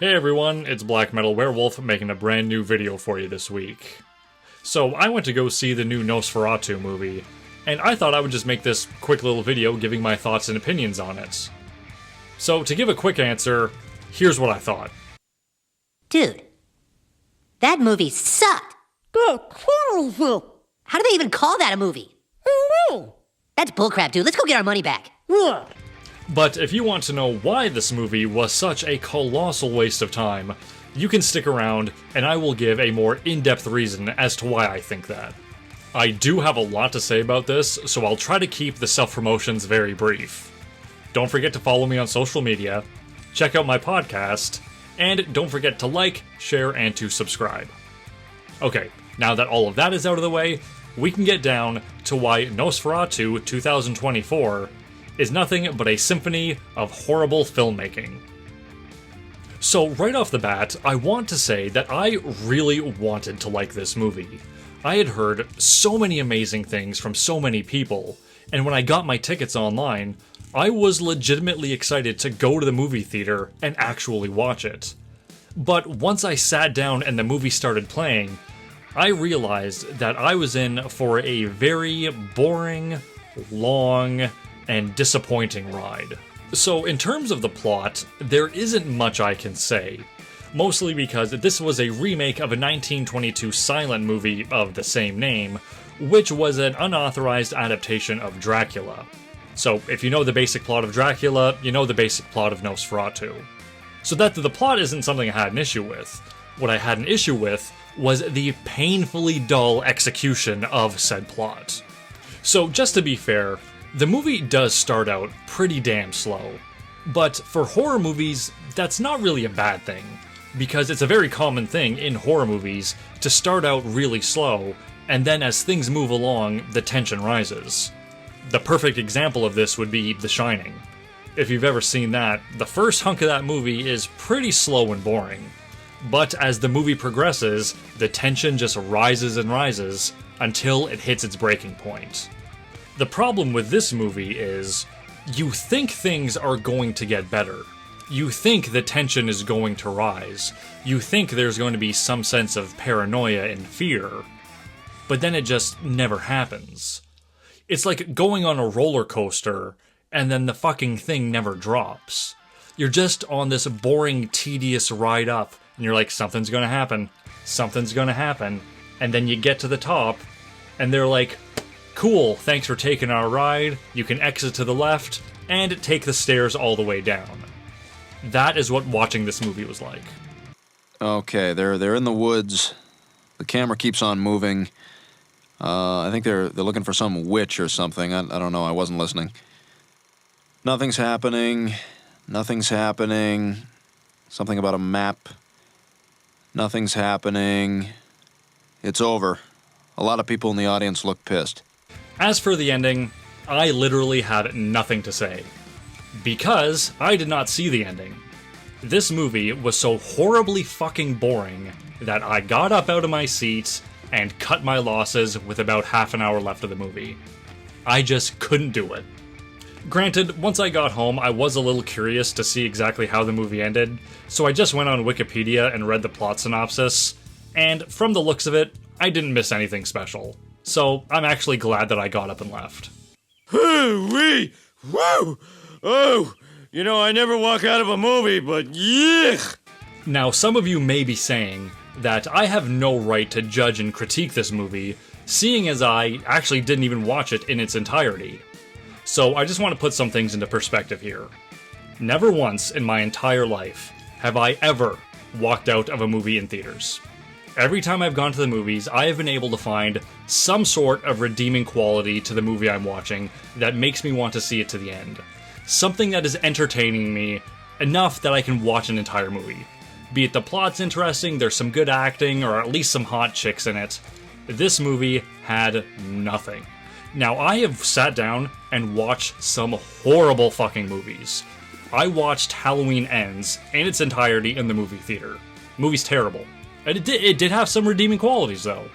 Hey everyone, it's Black Metal Werewolf making a brand new video for you this week. So I went to go see the new Nosferatu movie, and I thought I would just make this quick little video giving my thoughts and opinions on it. So to give a quick answer, here's what I thought. Dude, that movie sucked. How do they even call that a movie? That's bullcrap, dude. Let's go get our money back. But if you want to know why this movie was such a colossal waste of time, you can stick around and I will give a more in-depth reason as to why I think that. I do have a lot to say about this, so I'll try to keep the self-promotions very brief. Don't forget to follow me on social media, check out my podcast, and don't forget to like, share, and to subscribe. Okay, now that all of that is out of the way, we can get down to why Nosferatu 2024 is nothing but a symphony of horrible filmmaking. So right off the bat, I want to say that I really wanted to like this movie. I had heard so many amazing things from so many people, and when I got my tickets online, I was legitimately excited to go to the movie theater and actually watch it. But once I sat down and the movie started playing, I realized that I was in for a very boring, long, and disappointing ride. So in terms of the plot, there isn't much I can say, mostly because this was a remake of a 1922 silent movie of the same name, which was an unauthorized adaptation of Dracula. So if you know the basic plot of Dracula, you know the basic plot of Nosferatu. So that the plot isn't something I had an issue with. What I had an issue with was the painfully dull execution of said plot. So just to be fair, the movie does start out pretty damn slow, but for horror movies, that's not really a bad thing, because it's a very common thing in horror movies to start out really slow, and then as things move along, the tension rises. The perfect example of this would be The Shining. If you've ever seen that, the first hunk of that movie is pretty slow and boring, but as the movie progresses, the tension just rises and rises until it hits its breaking point. The problem with this movie is, you think things are going to get better. You think the tension is going to rise. You think there's going to be some sense of paranoia and fear. But then it just never happens. It's like going on a roller coaster, and then the fucking thing never drops. You're just on this boring, tedious ride up, and you're like, something's gonna happen, and then you get to the top, and they're like, cool, thanks for taking our ride, you can exit to the left, and take the stairs all the way down. That is what watching this movie was like. Okay, they're in the woods. The camera keeps on moving. I think they're looking for some witch or something. I don't know, I wasn't listening. Nothing's happening. Something about a map. Nothing's happening. It's over. A lot of people in the audience look pissed. As for the ending, I literally had nothing to say, because I did not see the ending. This movie was so horribly fucking boring that I got up out of my seat and cut my losses with about half an hour left of the movie. I just couldn't do it. Granted, once I got home, I was a little curious to see exactly how the movie ended, so I just went on Wikipedia and read the plot synopsis, and from the looks of it, I didn't miss anything special. So I'm actually glad that I got up and left. Woo-wee! Whoa! Oh! You know, I never walk out of a movie, but yuck! Now, some of you may be saying that I have no right to judge and critique this movie, seeing as I actually didn't even watch it in its entirety. So I just want to put some things into perspective here. Never once in my entire life have I ever walked out of a movie in theaters. Every time I've gone to the movies, I have been able to find some sort of redeeming quality to the movie I'm watching that makes me want to see it to the end. Something that is entertaining me enough that I can watch an entire movie. Be it the plot's interesting, there's some good acting, or at least some hot chicks in it. This movie had nothing. Now, I have sat down and watched some horrible fucking movies. I watched Halloween Ends in its entirety in the movie theater. The movie's terrible. And it did have some redeeming qualities, though.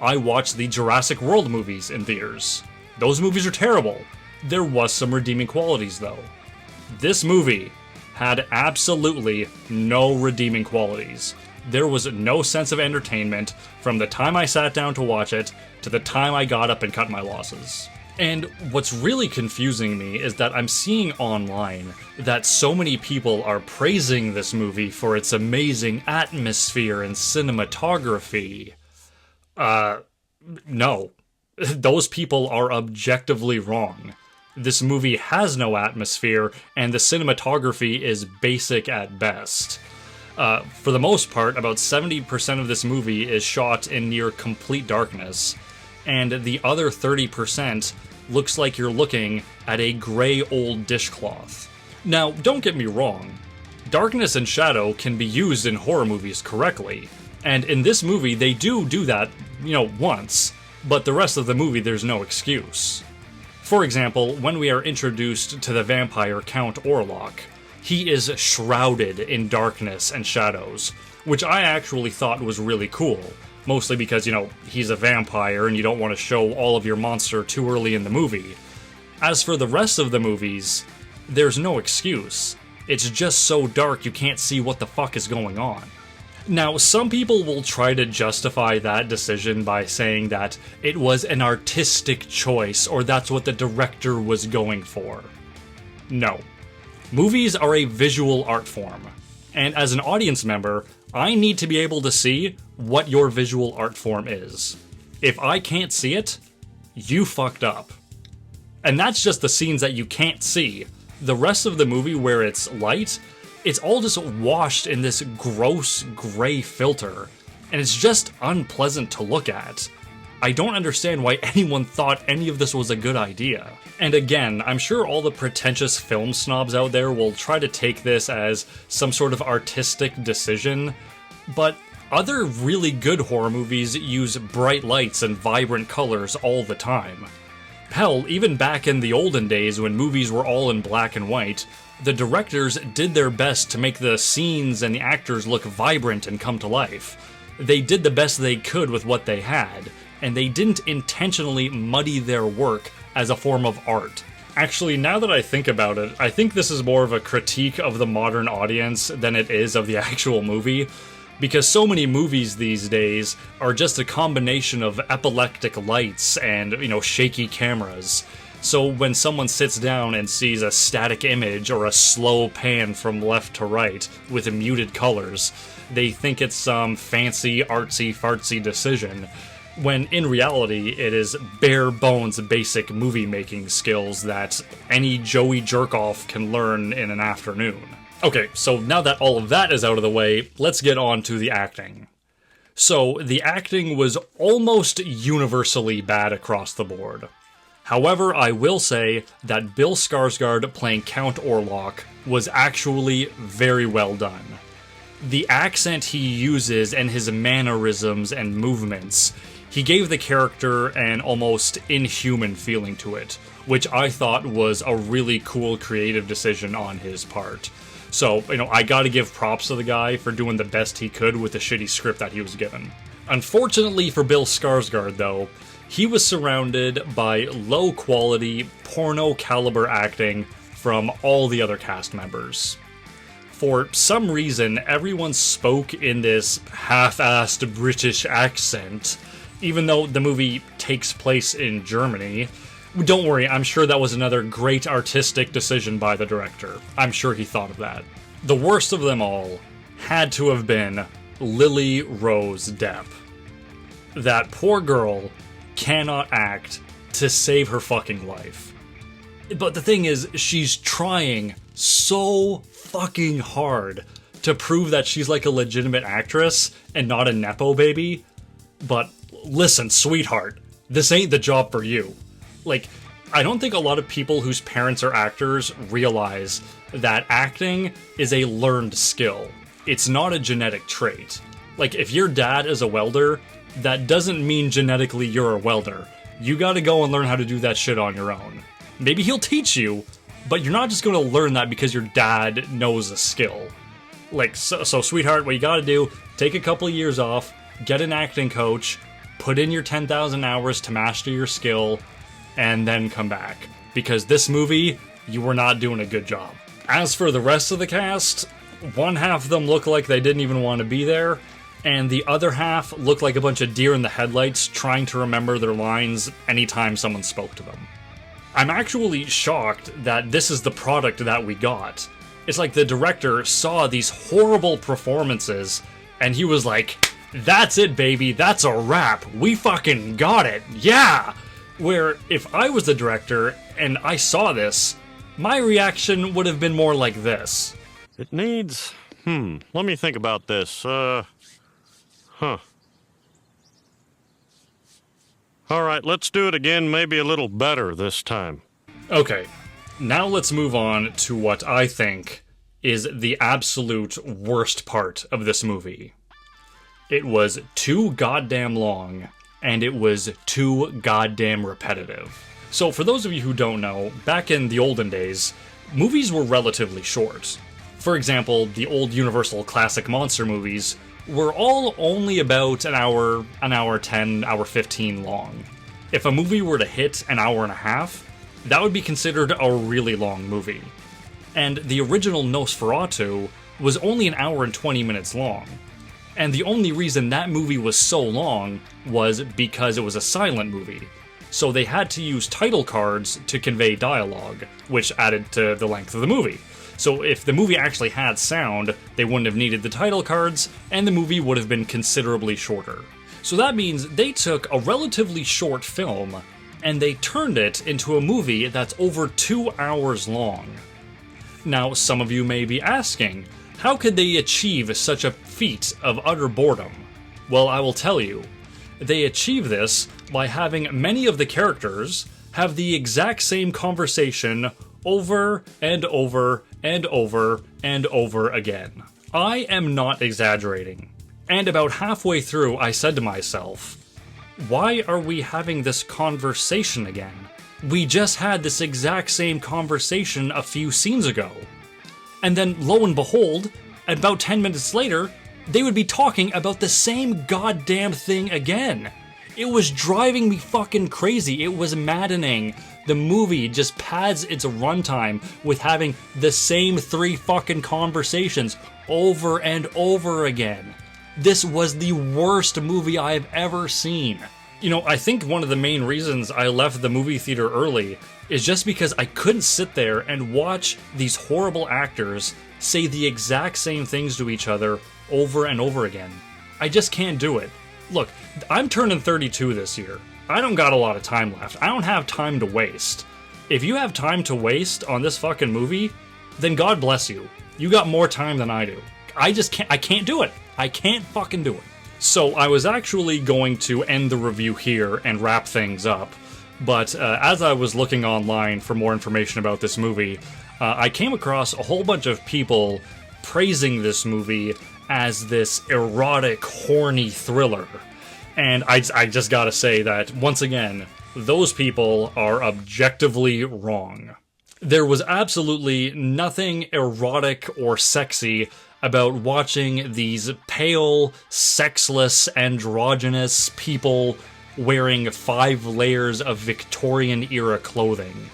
I watched the Jurassic World movies in theaters. Those movies are terrible. There was some redeeming qualities, though. This movie had absolutely no redeeming qualities. There was no sense of entertainment from the time I sat down to watch it to the time I got up and cut my losses. And what's really confusing me is that I'm seeing online that so many people are praising this movie for its amazing atmosphere and cinematography. No. Those people are objectively wrong. This movie has no atmosphere, and the cinematography is basic at best. For the most part, about 70% of this movie is shot in near complete darkness, and the other 30% looks like you're looking at a gray old dishcloth. Now, don't get me wrong, darkness and shadow can be used in horror movies correctly, and in this movie they do that, once, but the rest of the movie there's no excuse. For example, when we are introduced to the vampire Count Orlok, he is shrouded in darkness and shadows, which I actually thought was really cool. Mostly because, he's a vampire and you don't want to show all of your monster too early in the movie. As for the rest of the movies, there's no excuse. It's just so dark you can't see what the fuck is going on. Now, some people will try to justify that decision by saying that it was an artistic choice or that's what the director was going for. No. Movies are a visual art form, and as an audience member, I need to be able to see what your visual art form is. If I can't see it, you fucked up. And that's just the scenes that you can't see. The rest of the movie where it's light, it's all just washed in this gross gray filter, and it's just unpleasant to look at. I don't understand why anyone thought any of this was a good idea. And again, I'm sure all the pretentious film snobs out there will try to take this as some sort of artistic decision, but other really good horror movies use bright lights and vibrant colors all the time. Hell, even back in the olden days when movies were all in black and white, the directors did their best to make the scenes and the actors look vibrant and come to life. They did the best they could with what they had, and they didn't intentionally muddy their work as a form of art. Actually, now that I think about it, I think this is more of a critique of the modern audience than it is of the actual movie, because so many movies these days are just a combination of epileptic lights and, shaky cameras. So when someone sits down and sees a static image or a slow pan from left to right with muted colors, they think it's some fancy artsy-fartsy decision, when in reality it is bare bones basic movie making skills that any Joey Jerkoff can learn in an afternoon. Okay, so now that all of that is out of the way, let's get on to the acting. So, the acting was almost universally bad across the board. However, I will say that Bill Skarsgård playing Count Orlok was actually very well done. The accent he uses and his mannerisms and movements, he gave the character an almost inhuman feeling to it, which I thought was a really cool creative decision on his part. So, I gotta give props to the guy for doing the best he could with the shitty script that he was given. Unfortunately for Bill Skarsgård, though, he was surrounded by low-quality, porno-caliber acting from all the other cast members. For some reason, everyone spoke in this half-assed British accent, even though the movie takes place in Germany. Don't worry, I'm sure that was another great artistic decision by the director. I'm sure he thought of that. The worst of them all had to have been Lily Rose Depp. That poor girl cannot act to save her fucking life. But the thing is, she's trying so fucking hard to prove that she's like a legitimate actress and not a nepo baby. But listen, sweetheart, this ain't the job for you. I don't think a lot of people whose parents are actors realize that acting is a learned skill. It's not a genetic trait. If your dad is a welder, that doesn't mean genetically you're a welder. You gotta go and learn how to do that shit on your own. Maybe he'll teach you, but you're not just gonna learn that because your dad knows a skill. So sweetheart, what you gotta do, take a couple of years off, get an acting coach, put in your 10,000 hours to master your skill, and then come back. Because this movie, you were not doing a good job. As for the rest of the cast, one half of them look like they didn't even want to be there, and the other half look like a bunch of deer in the headlights trying to remember their lines anytime someone spoke to them. I'm actually shocked that this is the product that we got. It's like the director saw these horrible performances, and he was like, that's it, baby, that's a wrap, we fucking got it, yeah! Where, if I was the director, and I saw this, my reaction would have been more like this. It needs... let me think about this, Alright, let's do it again, maybe a little better this time. Okay, now let's move on to what I think is the absolute worst part of this movie. It was too goddamn long, and it was too goddamn repetitive. So for those of you who don't know, back in the olden days, movies were relatively short. For example, the old Universal classic monster movies were all only about an hour 10, hour 15 long. If a movie were to hit an hour and a half, that would be considered a really long movie. And the original Nosferatu was only an hour and 20 minutes long. And the only reason that movie was so long was because it was a silent movie. So they had to use title cards to convey dialogue, which added to the length of the movie. So if the movie actually had sound, they wouldn't have needed the title cards, and the movie would have been considerably shorter. So that means they took a relatively short film, and they turned it into a movie that's over 2 hours long. Now, some of you may be asking, how could they achieve such a feat of utter boredom? Well, I will tell you. They achieve this by having many of the characters have the exact same conversation over and over and over and over again. I am not exaggerating. And about halfway through, I said to myself, why are we having this conversation again? We just had this exact same conversation a few scenes ago. And then, lo and behold, about 10 minutes later, they would be talking about the same goddamn thing again. It was driving me fucking crazy. It was maddening. The movie just pads its runtime with having the same 3 fucking conversations over and over again. This was the worst movie I've ever seen. You know, I think one of the main reasons I left the movie theater early is just because I couldn't sit there and watch these horrible actors say the exact same things to each other over and over again. I just can't do it. Look, I'm turning 32 this year. I don't got a lot of time left. I don't have time to waste. If you have time to waste on this fucking movie, then God bless you. You got more time than I do. I can't do it. I can't fucking do it. So I was actually going to end the review here and wrap things up, but as I was looking online for more information about this movie, I came across a whole bunch of people praising this movie as this erotic, horny thriller. And I just gotta say that, once again, those people are objectively wrong. There was absolutely nothing erotic or sexy about watching these pale, sexless, androgynous people wearing 5 layers of Victorian-era clothing.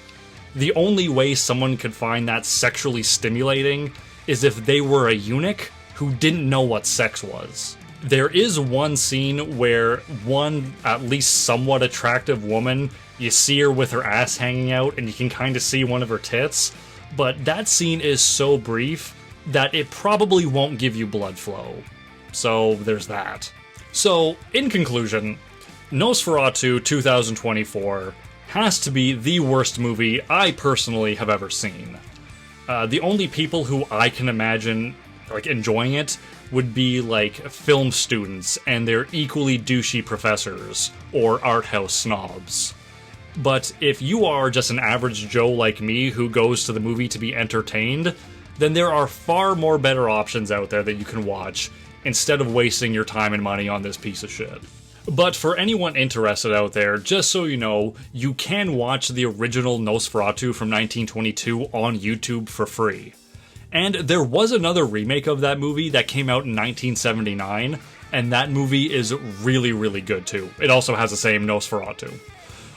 The only way someone could find that sexually stimulating is if they were a eunuch who didn't know what sex was. There is one scene where one, at least somewhat attractive woman, you see her with her ass hanging out and you can kind of see one of her tits, but that scene is so brief that it probably won't give you blood flow. So there's that. So, in conclusion, Nosferatu 2024 has to be the worst movie I personally have ever seen. The only people who I can imagine enjoying it would be film students and their equally douchey professors or art house snobs. But if you are just an average Joe like me who goes to the movie to be entertained, then there are far more better options out there that you can watch instead of wasting your time and money on this piece of shit. But for anyone interested out there, just so you know, you can watch the original Nosferatu from 1922 on YouTube for free. And there was another remake of that movie that came out in 1979, and that movie is really, really good too. It also has the same Nosferatu.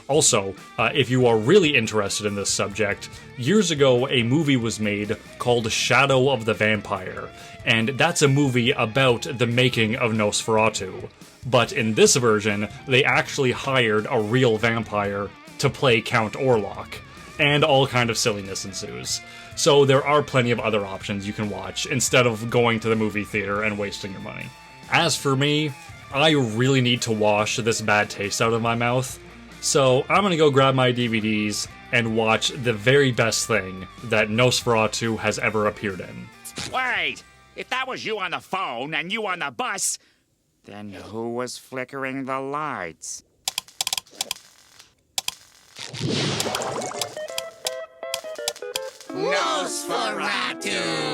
Also, if you are really interested in this subject, years ago a movie was made called Shadow of the Vampire, and that's a movie about the making of Nosferatu. But in this version, they actually hired a real vampire to play Count Orlok, and all kind of silliness ensues. So there are plenty of other options you can watch instead of going to the movie theater and wasting your money. As for me, I really need to wash this bad taste out of my mouth, so I'm gonna go grab my DVDs and watch the very best thing that Nosferatu has ever appeared in. Wait! If that was you on the phone and you on the bus, then who was flickering the lights? Nosferatu!